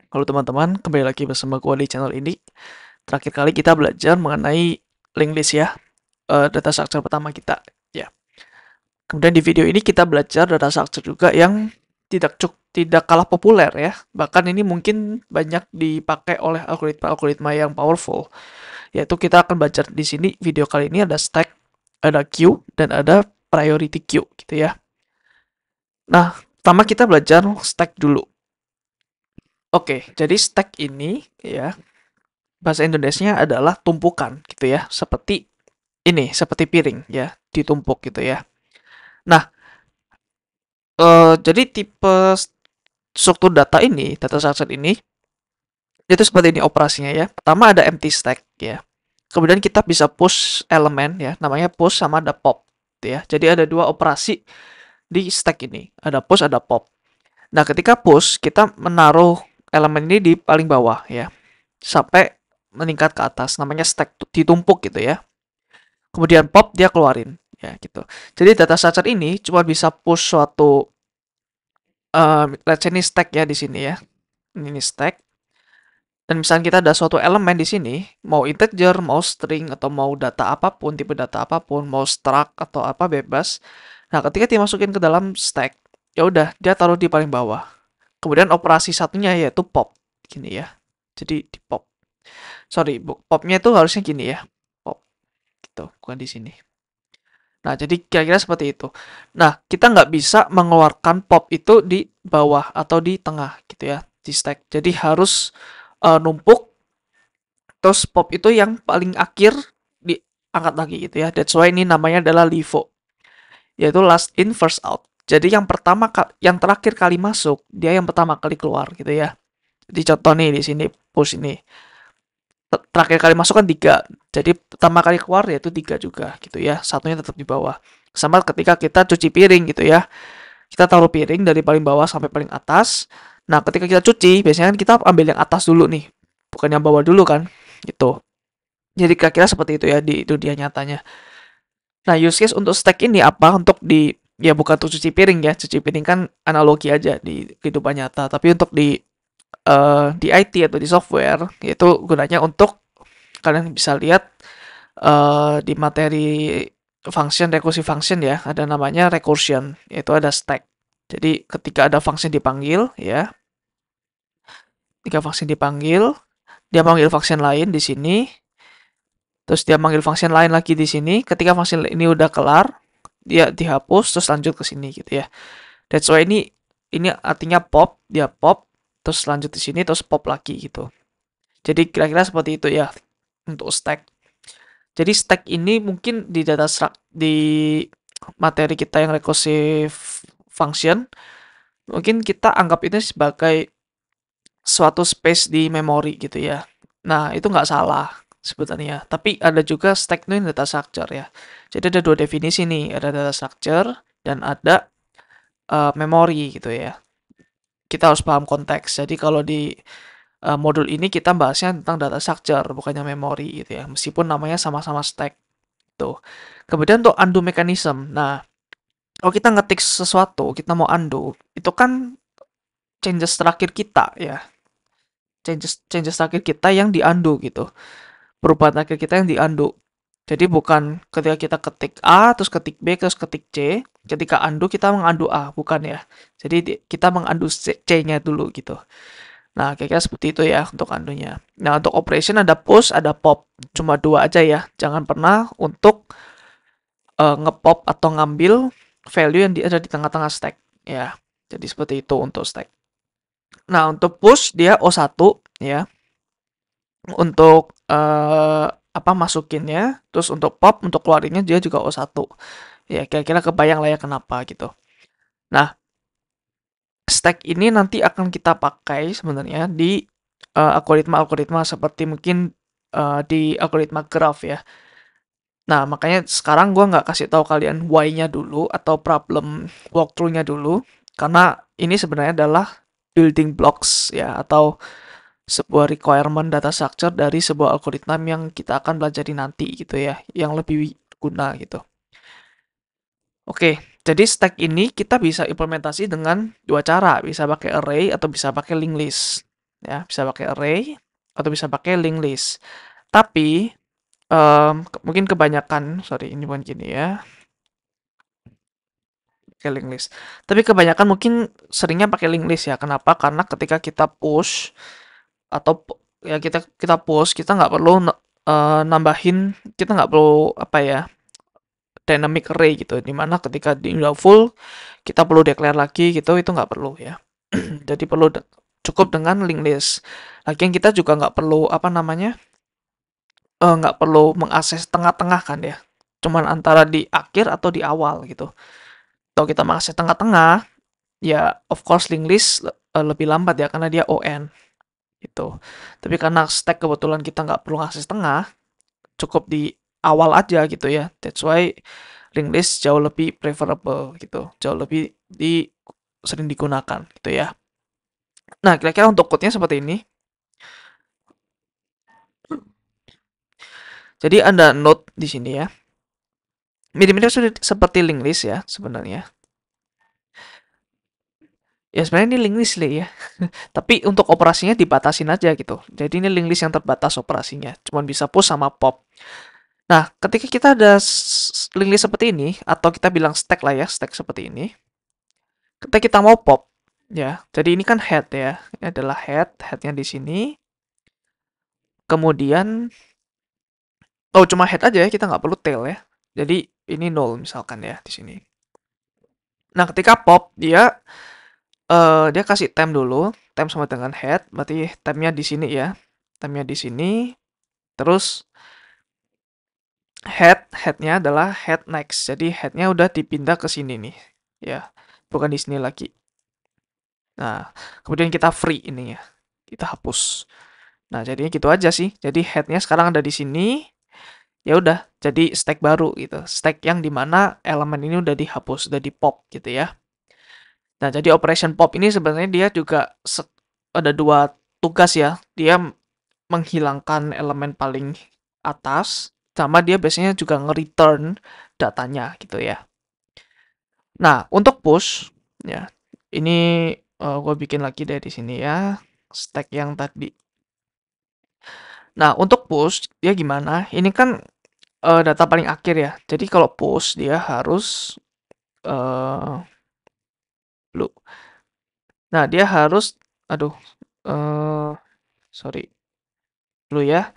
Halo teman-teman, kembali lagi bersama gua di channel ini. Terakhir kali kita belajar mengenai linked list ya, data structure pertama kita. Ya. Kemudian di video ini kita belajar data structure juga yang tidak kalah populer ya. Bahkan ini mungkin banyak dipakai oleh algoritma-algoritma yang powerful. Yaitu kita akan belajar di sini video kali ini ada stack, ada queue, dan ada priority queue gitu ya. Nah, pertama kita belajar stack dulu. Oke, jadi stack ini ya bahasa Indonesianya adalah tumpukan gitu ya, seperti ini, seperti piring ya, ditumpuk gitu ya. Nah, jadi tipe struktur data ini, data structure ini, itu seperti ini operasinya ya. Pertama ada empty stack ya. Kemudian kita bisa push elemen ya, namanya push sama ada pop gitu ya. Jadi ada dua operasi di stack ini, ada push, ada pop. Nah, ketika push, kita menaruh elemen ini di paling bawah ya, sampai meningkat ke atas, namanya stack ditumpuk gitu ya. Kemudian pop dia keluarin ya gitu. Jadi data structure ini cuma bisa push suatu let's say ini stack ya di sini ya. Ini stack. Dan misalnya kita ada suatu elemen di sini, mau integer, mau string atau mau data apapun, tipe data apapun, mau struct atau apa bebas. Nah, ketika dimasukin ke dalam stack, ya udah dia taruh di paling bawah. Kemudian operasi satunya yaitu pop gini ya. Jadi di pop. Sorry, popnya itu harusnya gini ya. Pop gitu, bukan di sini. Nah, jadi kira-kira seperti itu. Nah, kita nggak bisa mengeluarkan pop itu di bawah atau di tengah gitu ya, di stack. Jadi harus numpuk, terus pop itu yang paling akhir diangkat lagi gitu ya. That's why ini namanya adalah LIFO, yaitu last in first out. Jadi yang terakhir kali masuk, dia yang pertama kali keluar gitu ya. Jadi contoh nih di sini push ini. Terakhir kali masuk kan 3. Jadi pertama kali keluar yaitu 3 juga gitu ya. Satunya tetap di bawah. Sama ketika kita cuci piring gitu ya. Kita taruh piring dari paling bawah sampai paling atas. Nah, ketika kita cuci, biasanya kan kita ambil yang atas dulu nih. Bukan yang bawah dulu kan. Gitu. Jadi kira-kira seperti itu ya itu dia nyatanya. Nah, use case untuk stack ini apa? Untuk ya bukan untuk cuci piring ya. Cuci piring kan analogi aja di kehidupan nyata. Tapi untuk di IT atau di software itu gunanya untuk kalian bisa lihat di materi function recursive function ya ada namanya recursion yaitu ada stack. Jadi ketika ada function dipanggil ya, ketika function dipanggil dia panggil function lain di sini, terus dia panggil function lain lagi di sini. Ketika function ini udah kelar, dia dihapus terus lanjut ke sini gitu ya. That's why ini artinya pop, dia pop terus lanjut di sini terus pop lagi gitu. Jadi kira-kira seperti itu ya untuk stack. Jadi stack ini mungkin di materi kita yang recursive function, mungkin kita anggap ini sebagai suatu space di memori gitu ya. Nah, itu nggak salah sebenarnya. Tapi ada juga stack ini data structure ya. Jadi ada dua definisi nih, ada data structure dan ada memori gitu ya. Kita harus paham konteks. Jadi kalau di modul ini kita bahasnya tentang data structure, bukannya memori gitu ya. Meskipun namanya sama-sama stack. Tuh. Kemudian untuk undo mechanism. Nah, kalau kita ngetik sesuatu, kita mau undo, itu kan changes terakhir kita ya. Changes terakhir kita yang di undo gitu. Perubahan terakhir kita yang di undo. Jadi bukan ketika kita ketik A, terus ketik B, terus ketik C, ketika undo kita mengundo A, bukan ya. Jadi kita mengundo C-nya dulu gitu. Nah, kira-kira seperti itu ya untuk undo-nya. Nah, untuk operation ada push, ada pop. Cuma dua aja ya. Jangan pernah untuk ngepop atau ngambil value yang ada di tengah-tengah stack ya. Jadi seperti itu untuk stack. Nah, untuk push dia O1 ya. Untuk apa masukinnya, terus untuk pop untuk keluarinnya dia juga O1. Ya, kira-kira kebayang lah ya kenapa gitu. Nah, stack ini nanti akan kita pakai sebenarnya di algoritma-algoritma seperti mungkin di algoritma graph ya. Nah, makanya sekarang gue nggak kasih tahu kalian why-nya dulu atau problem walkthrough-nya dulu, karena ini sebenarnya adalah building blocks ya, atau sebuah requirement data structure dari sebuah algoritma yang kita akan pelajari nanti gitu ya, yang lebih guna gitu. Oke, jadi stack ini kita bisa implementasi dengan dua cara, bisa pakai array atau bisa pakai linked list. ya, bisa pakai array atau bisa pakai linked list. Tapi mungkin kebanyakan, sorry ini bukan gini ya, pakai linked list. Tapi kebanyakan mungkin seringnya pakai linked list ya. Kenapa? Karena ketika kita push atau ya kita kita push, kita nggak perlu nambahin, kita nggak perlu apa ya, dynamic array gitu. Dimana ketika di udah full, kita perlu declare lagi gitu, itu nggak perlu ya. Jadi cukup dengan linked list. Lagian kita juga nggak perlu apa namanya, nggak perlu mengakses tengah-tengah kan ya. Cuman antara di akhir atau di awal gitu. Kalau kita mengakses tengah-tengah, ya of course linked list lebih lambat ya karena dia ON gitu. Tapi karena stack kebetulan kita nggak perlu akses tengah, cukup di awal aja gitu ya. That's why linked list jauh lebih preferable gitu, jauh lebih sering digunakan gitu ya. Nah, kira-kira untuk code-nya seperti ini. Jadi ada node di sini ya. Mirip-mirip seperti linked list ya sebenarnya. Ya sebenarnya ini linked list ya. Tapi untuk operasinya dibatasin aja gitu. Jadi ini linked list yang terbatas operasinya. Cuman bisa push sama pop. Nah, ketika kita ada linked list seperti ini, atau kita bilang stack lah ya, stack seperti ini. Ketika kita mau pop, ya. Jadi ini kan head ya. Ini adalah headnya di sini. Kemudian, oh cuma head aja ya, kita nggak perlu tail ya. Jadi ini null misalkan ya di sini. Nah, ketika pop, dia kasih temp dulu, temp sama dengan head, berarti tempnya di sini ya. Tempnya di sini, terus headnya adalah head next. Jadi headnya udah dipindah ke sini nih, ya, bukan di sini lagi. Nah, kemudian kita free ini ya, kita hapus. Nah, jadinya gitu aja sih. Jadi headnya sekarang ada di sini. Ya udah, jadi stack baru gitu. Stack yang dimana elemen ini udah dihapus, udah di pop gitu ya. Nah, jadi operation pop ini sebenarnya dia juga ada dua tugas ya. Dia menghilangkan elemen paling atas, sama dia biasanya juga nge-return datanya gitu ya. Nah, untuk push, ya, ini gue bikin lagi dari sini ya, stack yang tadi. Nah, untuk push, dia gimana? Ini kan data paling akhir ya. Jadi kalau push, dia harus uh, Nah, dia harus, aduh, sorry, dulu ya.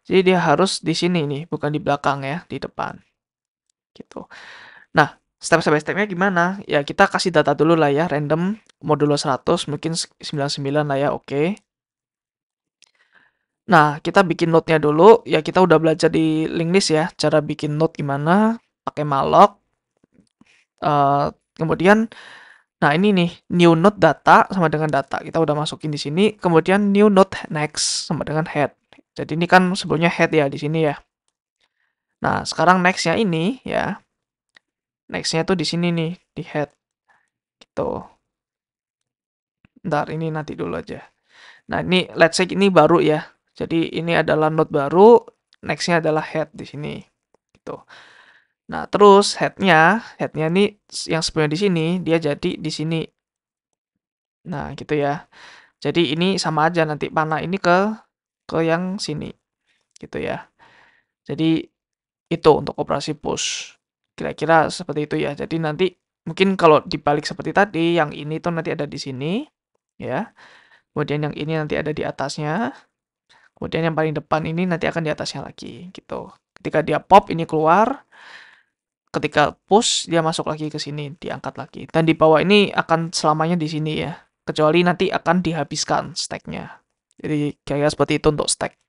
Jadi dia harus di sini nih, bukan di belakang ya, di depan. Gitu. Nah, step by stepnya gimana? Ya, kita kasih data dulu lah ya, random, modulo 100, mungkin 99 lah ya, oke. Nah, kita bikin node-nya dulu. Ya, kita udah belajar di linked list ya, cara bikin node gimana, pakai malloc. Kemudian, nah ini nih, new node data sama dengan data. Kita udah masukin di sini. Kemudian new node next sama dengan head. Jadi ini kan sebelumnya head ya di sini ya. Nah, sekarang next-nya ini ya. Next-nya tuh di sini nih, di head. Gitu. Ntar, ini nanti dulu aja. Nah, ini let's say ini baru ya. Jadi ini adalah node baru, next-nya adalah head di sini. Gitu. Nah, terus headnya ini yang sebelumnya di sini, dia jadi di sini. Nah, gitu ya. Jadi ini sama aja nanti panah ini ke yang sini. Gitu ya. Jadi itu untuk operasi push. Kira-kira seperti itu ya. Jadi nanti mungkin kalau dibalik seperti tadi, yang ini tuh nanti ada di sini, ya. Kemudian yang ini nanti ada di atasnya. Kemudian yang paling depan ini nanti akan di atasnya lagi, gitu. Ketika dia pop, ini keluar. Ketika push, dia masuk lagi ke sini, diangkat lagi. Dan di bawah ini akan selamanya di sini ya. Kecuali nanti akan dihabiskan stack-nya. Jadi kayak seperti itu untuk stack.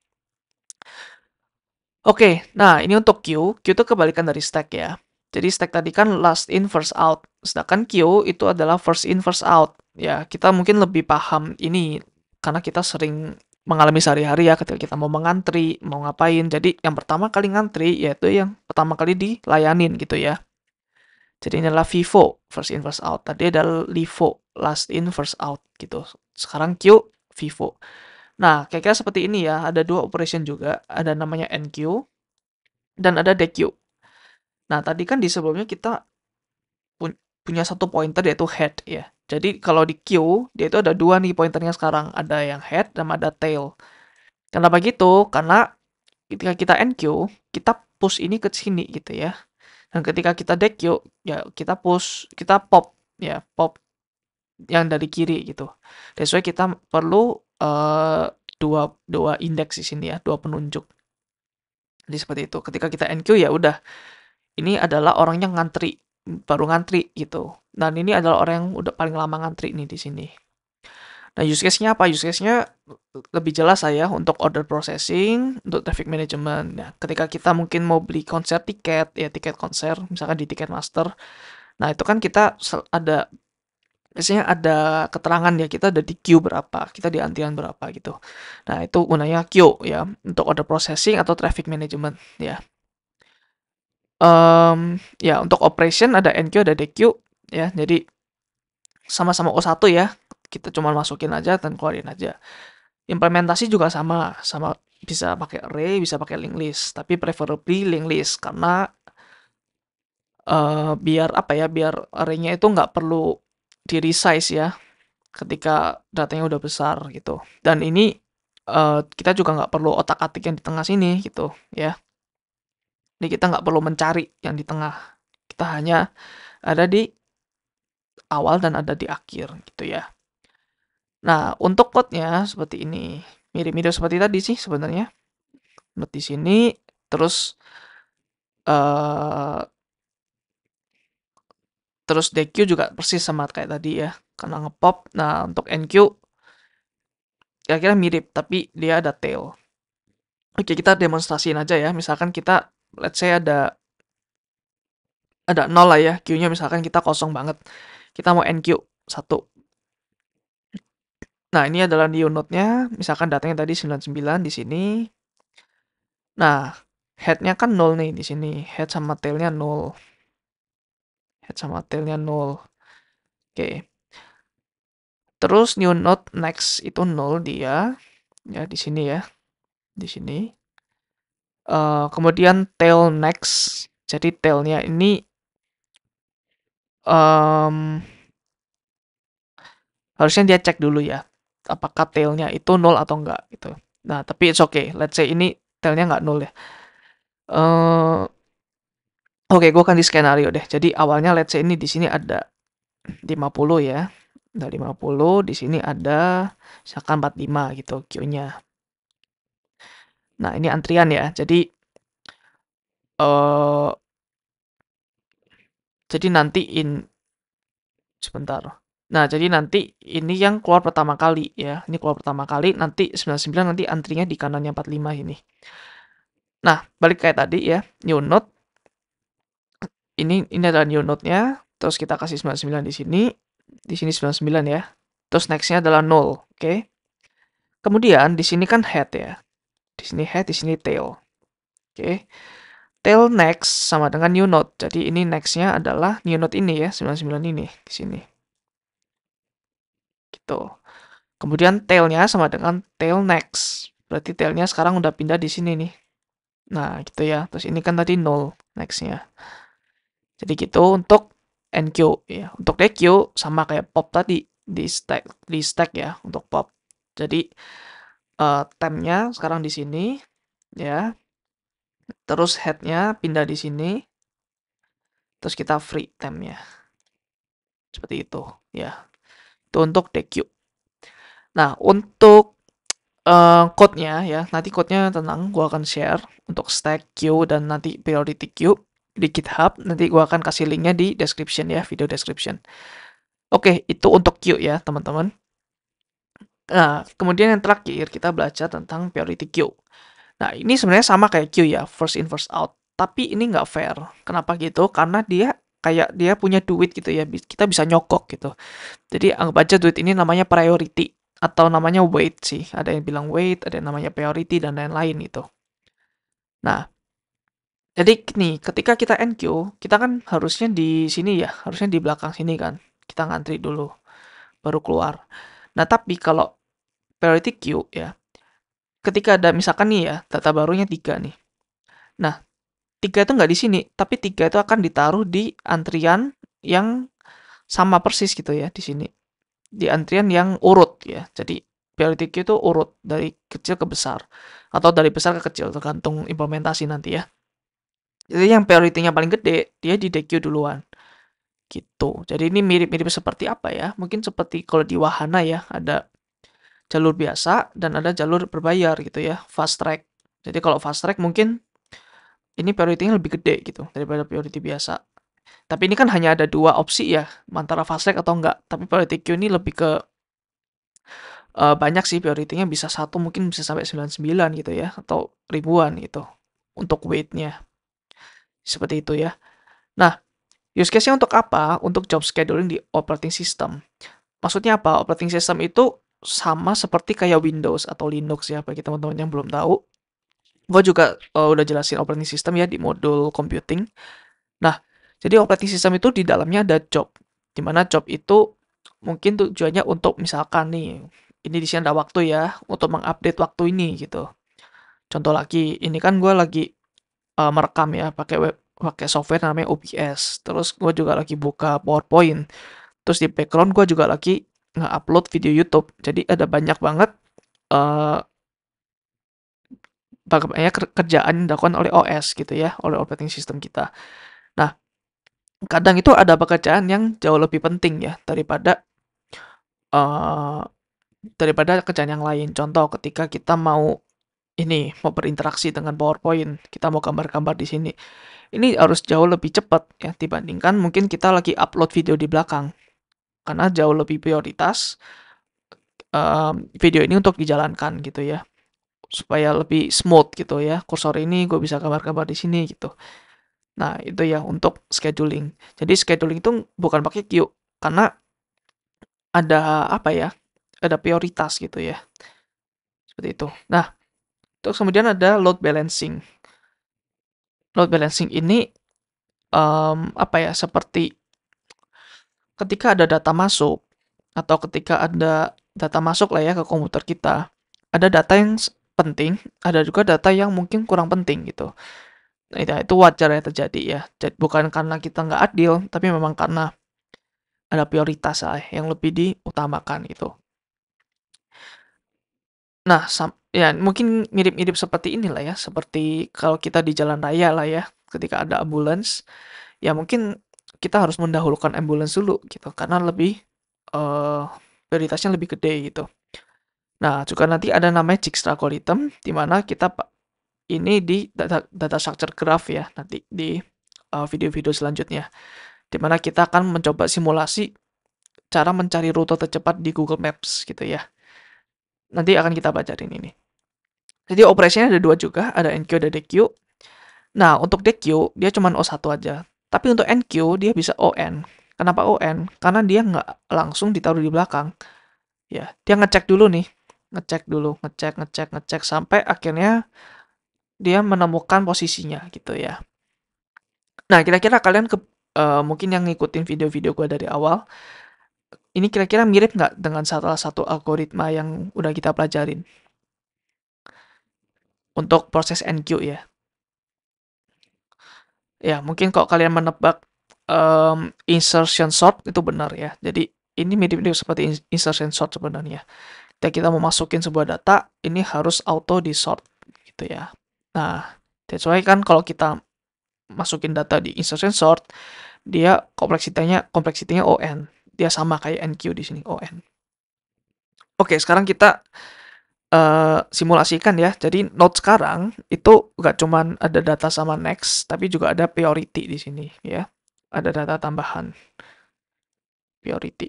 Oke, nah ini untuk queue. Queue itu kebalikan dari stack ya. Jadi stack tadi kan last in first out. Sedangkan queue itu adalah first in first out. Ya, kita mungkin lebih paham ini karena kita sering mengalami sehari-hari ya ketika kita mau mengantri, mau ngapain. Jadi yang pertama kali ngantri yaitu yang pertama kali dilayanin gitu ya. Jadi ini adalah FIFO, first in first out. Tadi adalah LIFO, last in first out gitu. Sekarang queue, FIFO. Nah, kira-kira seperti ini ya. Ada dua operation juga. Ada namanya NQ dan ada DQ. Nah, tadi kan di sebelumnya kita punya satu pointer yaitu head ya. Jadi kalau di queue, dia itu ada dua nih pointernya sekarang. Ada yang head dan ada tail. Kenapa gitu? Karena ketika kita enqueue, kita push ini ke sini gitu ya. Dan ketika kita dequeue, ya kita push, kita pop, ya pop yang dari kiri gitu. That's why kita perlu dua indeks di sini ya, dua penunjuk. Jadi seperti itu. Ketika kita enqueue ya udah, ini adalah orang yang ngantri, baru ngantri gitu. Dan ini adalah orang yang udah paling lama ngantri nih di sini. Nah, use case-nya apa? Use case-nya lebih jelas saya untuk order processing, untuk traffic management. Nah, ketika kita mungkin mau beli konser tiket, ya tiket konser, misalkan di Ticketmaster. Nah, itu kan kita ada biasanya ada keterangan ya, kita ada di queue berapa, kita di antrian berapa gitu. Nah, itu gunanya queue ya, untuk order processing atau traffic management ya. Ya untuk operation ada enqueue, ada dequeue ya. Jadi sama-sama O1 ya. Kita cuma masukin aja dan keluarin aja. Implementasi juga sama bisa pakai array, bisa pakai linked list, tapi preferably linked list karena biar apa ya, biar array-nya itu nggak perlu di resize ya ketika datanya udah besar gitu. Dan ini kita juga nggak perlu otak-atik yang di tengah sini gitu ya. Jadi kita nggak perlu mencari yang di tengah. Kita hanya ada di awal dan ada di akhir gitu ya. Nah, untuk code-nya seperti ini. Mirip-mirip seperti tadi sih sebenarnya. Note di sini, terus eh terus DQ juga persis sama kayak tadi ya, karena ngepop. Nah, untuk NQ kira-kira mirip, tapi dia ada tail. Oke, kita demonstrasiin aja ya. Misalkan kita, let's say ada 0 lah ya, Q-nya misalkan kita kosong banget. Kita mau NQ 1. Nah, ini adalah new node-nya. Misalkan datanya tadi 99 di sini. Nah, head-nya kan 0 nih di sini. Head sama tail-nya 0. Head sama tail-nya 0. Oke. Terus new node next itu 0 dia. Ya, di sini ya. Di sini. Kemudian tail next. Jadi tail-nya ini harusnya dia cek dulu ya. Apakah tail-nya itu 0 atau enggak gitu. Nah, tapi it's okay. Let's say ini tail-nya enggak 0 ya. Oke, gue akan di skenario deh. Jadi awalnya let's say ini di sini ada 50 ya. Ada 50, di sini ada misalkan 45 gitu Q-nya. Nah, ini antrian ya. Jadi nanti sebentar. Nah, jadi nanti ini yang keluar pertama kali ya. Ini keluar pertama kali, nanti 99 nanti antrinya di kanannya 45 ini. Nah, balik kayak tadi ya, new node. Ini adalah new node-nya. Terus kita kasih 99 di sini. Di sini 99 ya. Terus next-nya adalah 0, oke? Kemudian di sini kan head ya. Di sini head, di sini tail. Oke. Tail next sama dengan new node. Jadi ini next-nya adalah new node ini ya, 99 ini di sini. Gitu. Kemudian tail-nya sama dengan tail next. Berarti tail-nya sekarang udah pindah di sini nih. Nah, gitu ya. Terus ini kan tadi 0 next-nya. Jadi gitu untuk NQ ya. Untuk DQ sama kayak pop tadi di stack ya untuk pop. Jadi temp-nya sekarang di sini ya. Terus head-nya pindah di sini. Terus kita free temp-nya. Seperti itu ya. Itu untuk DQ. Nah, untuk code-nya ya, nanti code-nya tenang, gue akan share untuk stack queue dan nanti priority queue di GitHub. Nanti gue akan kasih linknya di description ya, video description. Oke, itu untuk queue ya, teman-teman. Nah, kemudian yang terakhir kita belajar tentang priority queue. Nah, ini sebenarnya sama kayak queue ya, first in first out. Tapi ini nggak fair. Kenapa gitu? Karena dia kayak dia punya duit gitu ya, kita bisa nyokok gitu. Jadi anggap aja duit ini namanya priority atau namanya wait sih. Ada yang bilang wait, ada yang namanya priority dan lain-lain gitu. Nah, jadi nih ketika kita NQ, kita kan harusnya di sini ya, harusnya di belakang sini kan. Kita ngantri dulu baru keluar. Nah, tapi kalau priority queue ya, ketika ada misalkan nih ya, data barunya 3 nih. Nah, 3 itu nggak di sini, tapi 3 itu akan ditaruh di antrian yang sama persis gitu ya di sini. di antrian yang urut ya. Jadi priority queue itu urut dari kecil ke besar atau dari besar ke kecil tergantung implementasi nanti ya. Jadi yang priority-nya paling gede dia di DQ duluan gitu. Jadi ini mirip-mirip seperti apa ya? Mungkin seperti kalau di wahana ya ada jalur biasa dan ada jalur berbayar gitu ya, fast track. Jadi kalau fast track mungkin ini priority-nya lebih gede gitu daripada priority biasa. Tapi ini kan hanya ada dua opsi ya, antara fast track atau enggak. Tapi priority queue ini lebih ke banyak sih priority-nya, bisa satu mungkin bisa sampai 99 gitu ya, atau ribuan gitu untuk wait-nya. Seperti itu ya. Nah, use case-nya untuk apa? Untuk job scheduling di operating system. Maksudnya apa? Operating system itu sama seperti kayak Windows atau Linux ya, bagi teman-teman yang belum tahu. Gue juga udah jelasin operating system ya di modul computing. Nah, jadi operating system itu di dalamnya ada job. Dimana job itu mungkin tujuannya untuk misalkan nih, ini di sini ada waktu ya, untuk mengupdate waktu ini gitu. Contoh lagi, ini kan gue lagi merekam ya pakai software namanya OBS. Terus gue juga lagi buka PowerPoint. Terus di background gue juga lagi nge-upload video YouTube. Jadi ada banyak banget eh banyak kerjaan yang dilakukan oleh OS gitu ya, oleh operating system kita. Nah, kadang itu ada pekerjaan yang jauh lebih penting ya eh daripada kerjaan yang lain. Contoh ketika kita mau berinteraksi dengan PowerPoint, kita mau gambar-gambar di sini. Ini harus jauh lebih cepat ya dibandingkan mungkin kita lagi upload video di belakang. Karena jauh lebih prioritas video ini untuk dijalankan gitu ya. Supaya lebih smooth gitu ya. Kursor ini gue bisa gambar-gambar di sini gitu. Nah, itu ya untuk scheduling. Jadi scheduling itu bukan pakai queue karena ada apa ya? Ada prioritas gitu ya. Seperti itu. Nah, terus kemudian ada load balancing. Load balancing ini apa ya? Seperti ketika ada data masuk atau ketika ada data masuk lah ya ke komputer kita, ada data yang penting, ada juga data yang mungkin kurang penting gitu. Nah, itu wajar ya terjadi ya. Jadi bukan karena kita nggak adil, tapi memang karena ada prioritas lah yang lebih diutamakan gitu. Nah, ya mungkin mirip-mirip seperti inilah ya, seperti kalau kita di jalan raya lah ya, ketika ada ambulans, ya mungkin kita harus mendahulukan ambulans dulu gitu, karena lebih eh prioritasnya lebih gede gitu. Nah, juga nanti ada namanya Dijkstra algorithm, di mana kita ini di data structure graph ya, nanti di video-video selanjutnya, di mana kita akan mencoba simulasi cara mencari rute tercepat di Google Maps gitu ya. Nanti akan kita pelajarin ini. Jadi operasinya ada dua juga, ada NQ dan DQ. Nah, untuk DQ dia cuma O1 aja. Tapi untuk NQ dia bisa ON. Kenapa ON? Karena dia nggak langsung ditaruh di belakang. Ya, dia ngecek dulu nih. Ngecek dulu, ngecek sampai akhirnya dia menemukan posisinya gitu ya. Nah, kira-kira kalian mungkin yang ngikutin video-video gue dari awal, ini kira-kira mirip nggak dengan salah satu algoritma yang udah kita pelajarin untuk proses NQ ya? Ya, mungkin kalau kalian menebak insertion sort itu benar ya. Jadi ini mirip-mirip seperti insertion sort sebenarnya. Ketika kita mau masukin sebuah data, ini harus auto di sort gitu ya. Nah, that's why kan kalau kita masukin data di insertion sort, dia kompleksitinya ON. Dia sama kayak NQ di sini ON. Oke, sekarang kita simulasikan ya. Jadi node sekarang itu nggak cuman ada data sama next, tapi juga ada priority di sini ya. Ada data tambahan priority.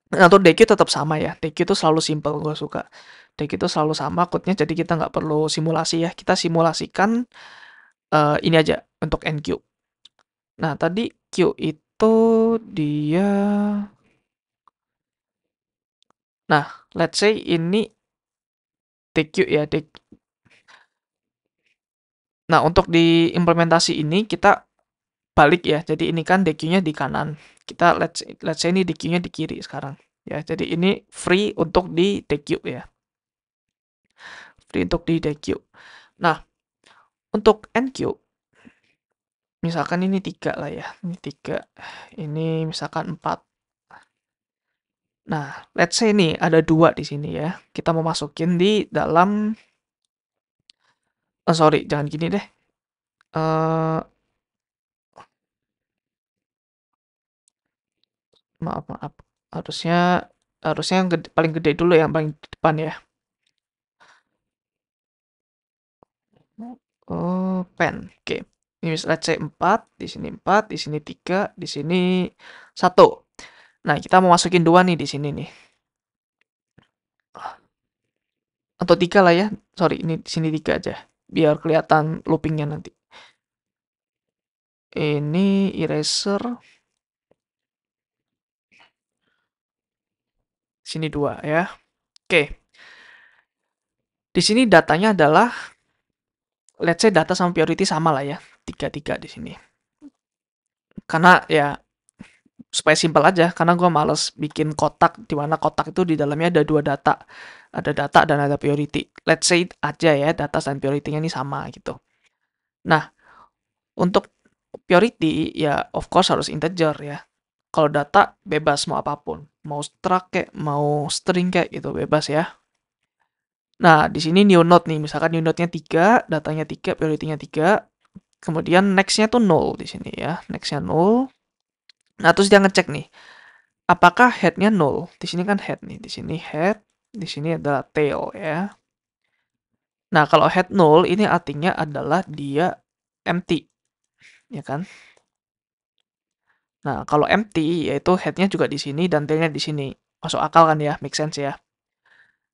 Nah, untuk DQ tetap sama ya. DQ itu selalu simple, gue suka. DQ itu selalu sama code-nya, jadi kita nggak perlu simulasi ya. Kita simulasikan ini aja untuk NQ. Nah, tadi Q itu dia... Nah, let's say ini DQ ya. Nah, untuk di implementasi ini kita balik ya. Jadi ini kan DQ-nya di kanan. Kita let's say ini DQ-nya di kiri sekarang. Ya, jadi ini free untuk di DQ ya. Free untuk di DQ. Nah, untuk NQ, misalkan ini 3 lah ya. Ini 3. Ini misalkan 4. Nah, let's say nih ada 2 di sini ya. Kita mau masukin di dalam sorry, jangan gini deh. Eh maaf, maaf. Harusnya harusnya yang paling gede dulu yang paling depan ya. Oh, pen. Oke. Ini let's say 4, di sini 4, di sini 3, di sini 1. Nah, kita mau masukin 2 nih di sini nih. Atau 3 lah ya. Sorry, ini di sini 3 aja. Biar kelihatan loopingnya nanti. Ini eraser. Sini 2 ya. Oke. Di sini datanya adalah let's say data sama priority sama lah ya. 3 di sini. Karena ya supaya simpel aja, karena gue males bikin kotak di mana kotak itu di dalamnya ada 2 data. Ada data dan ada priority. Let's say aja ya, data dan priority-nya ini sama gitu. Nah, untuk priority ya of course harus integer ya. Kalau data bebas mau apapun, mau struct kayak, mau string kayak gitu bebas ya. Nah, di sini new node nih, misalkan new node-nya 3, datanya 3, priority-nya 3, kemudian next-nya tuh 0 di sini ya, next-nya 0. Nah, terus dia ngecek nih, apakah head-nya 0? Di sini kan head nih, di sini head, di sini adalah tail ya. Nah, kalau head 0 ini artinya adalah dia empty, ya kan? Nah, kalau empty yaitu head-nya juga di sini dan tail-nya di sini. Masuk akal kan ya, make sense ya.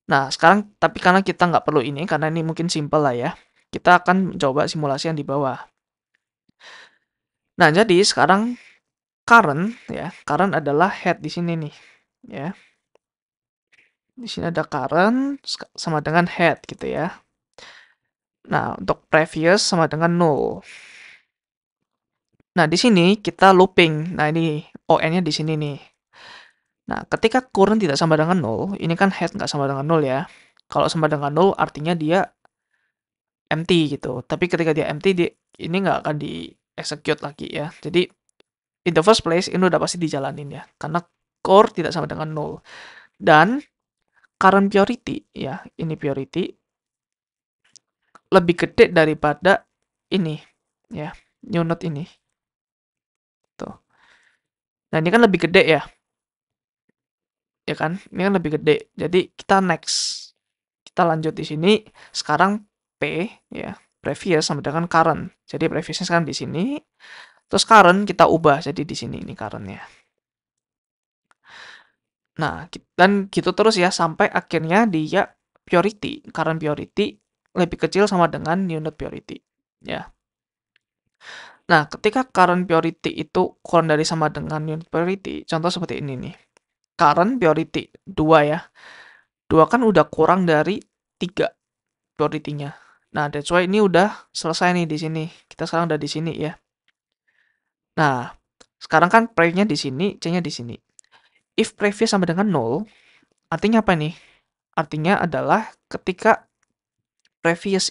Nah, sekarang tapi karena kita nggak perlu ini, karena ini mungkin simple lah ya. Kita akan coba simulasi yang di bawah. Nah, jadi sekarang current ya, current adalah head di sini nih, ya. Di sini ada current sama dengan head gitu ya. Nah, untuk previous sama dengan null. Nah, di sini kita looping. Nah, ini ON-nya di sini nih. Nah, ketika current tidak sama dengan null, ini kan head nggak sama dengan null ya. Kalau sama dengan null artinya dia empty gitu. Tapi ketika dia empty, ini nggak akan di execute lagi ya. Jadi, in the first place, ini udah pasti dijalanin ya. Karena core tidak sama dengan null. Dan current priority, ya, ini priority, lebih gede daripada ini, ya, new node ini. Tuh. Nah, ini kan lebih gede ya. Ya kan? Ini kan lebih gede. Jadi, kita next. Kita lanjut di sini. Sekarang P, ya, previous sama dengan current. Jadi, previousnya sekarang di sini. Terus current kita ubah jadi di sini ini currentnya. Nah, dan gitu terus ya sampai akhirnya dia priority, current priority lebih kecil sama dengan new node priority, ya. Nah, ketika current priority itu kurang dari sama dengan new node priority, contoh seperti ini nih. Current priority 2 ya. 2 kan udah kurang dari 3 priority-nya. Nah, that's why ini udah selesai nih di sini. Kita sekarang udah di sini ya. Nah, sekarang kan pre-nya di sini, C-nya di sini. If previous sama dengan 0, artinya apa nih? Artinya adalah ketika previous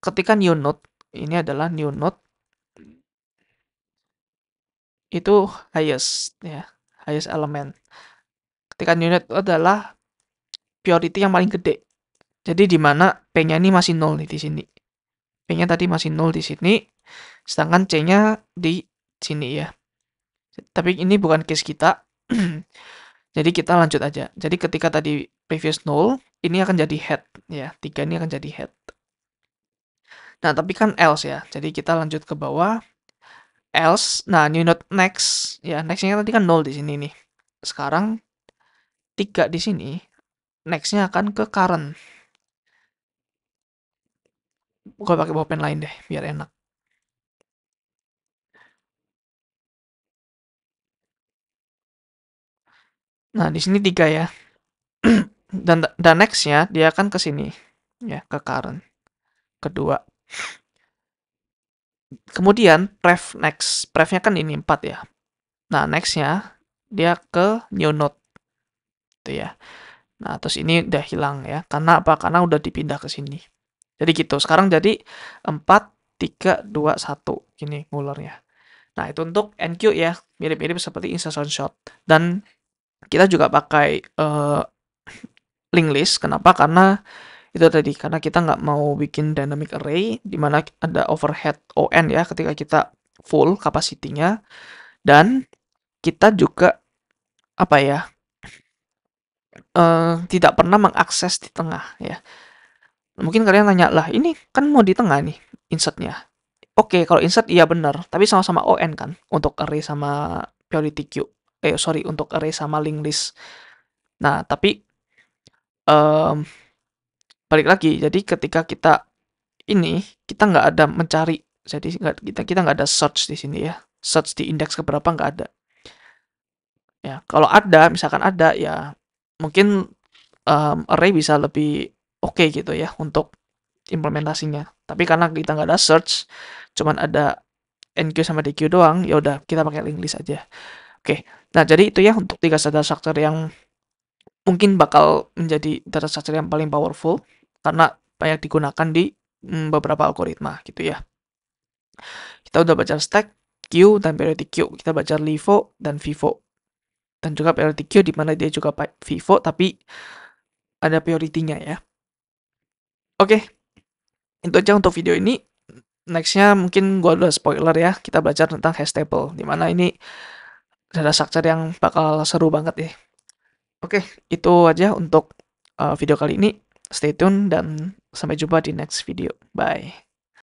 ketika new node ini adalah new node itu highest ya, highest element. Ketika new node itu adalah priority yang paling gede. Jadi di mana P-nya ini masih 0 nih di sini. P-nya tadi masih 0 di sini, sedangkan C-nya di sini ya. Tapi ini bukan case kita. Jadi kita lanjut aja. Jadi ketika tadi previous 0, ini akan jadi head ya. 3 ini akan jadi head. Nah, tapi kan else ya. Jadi kita lanjut ke bawah. Else, nah new node next. Ya, next-nya tadi kan 0 di sini nih. Sekarang 3 di sini. Next-nya akan ke current. Gue pakai bolpen lain deh, biar enak. Nah, di sini 3 ya. dan next-nya dia akan ke sini. Ya, ke current. Kedua. Kemudian pref next. Pref-nya kan ini 4 ya. Nah, next-nya dia ke new node. Itu ya. Nah, terus ini udah hilang ya. Karena apa? Karena udah dipindah ke sini. Jadi gitu. Sekarang jadi 4, 3, 2, 1. Gini ngulurnya. Nah, itu untuk NQ ya. mirip-mirip seperti insertion shot. Dan kita juga pakai linked list. Kenapa? Karena itu tadi, karena kita nggak mau bikin dynamic array di mana ada overhead on ya ketika kita full kapasitinya, dan kita juga apa ya, tidak pernah mengakses di tengah ya. Mungkin kalian tanya, lah ini kan mau di tengah nih insertnya. Oke, kalau insert iya benar, tapi sama-sama on kan untuk array sama priority queue. Sorry, untuk array sama linked list. Nah, tapi balik lagi, jadi ketika kita ini, kita nggak ada mencari, jadi kita nggak ada search di sini ya. Search di indeks keberapa nggak ada. Ya, kalau ada, misalkan ada, ya mungkin array bisa lebih oke gitu ya untuk implementasinya. Tapi karena kita nggak ada search, cuman ada NQ sama DQ doang, ya udah kita pakai linked list aja. Oke, nah jadi itu ya untuk 3 data structure yang mungkin bakal menjadi data structure yang paling powerful karena banyak digunakan di beberapa algoritma gitu ya. Kita udah baca stack, queue, dan periodic queue. Kita baca LIFO dan FIFO. Dan juga periodic queue di mana dia juga FIFO tapi ada priority-nya ya. Oke, itu aja untuk video ini. Nextnya mungkin gua udah spoiler ya, kita belajar tentang hash table, dimana ini data structure yang bakal seru banget ya. Oke, itu aja untuk video kali ini. Stay tune dan sampai jumpa di next video. Bye.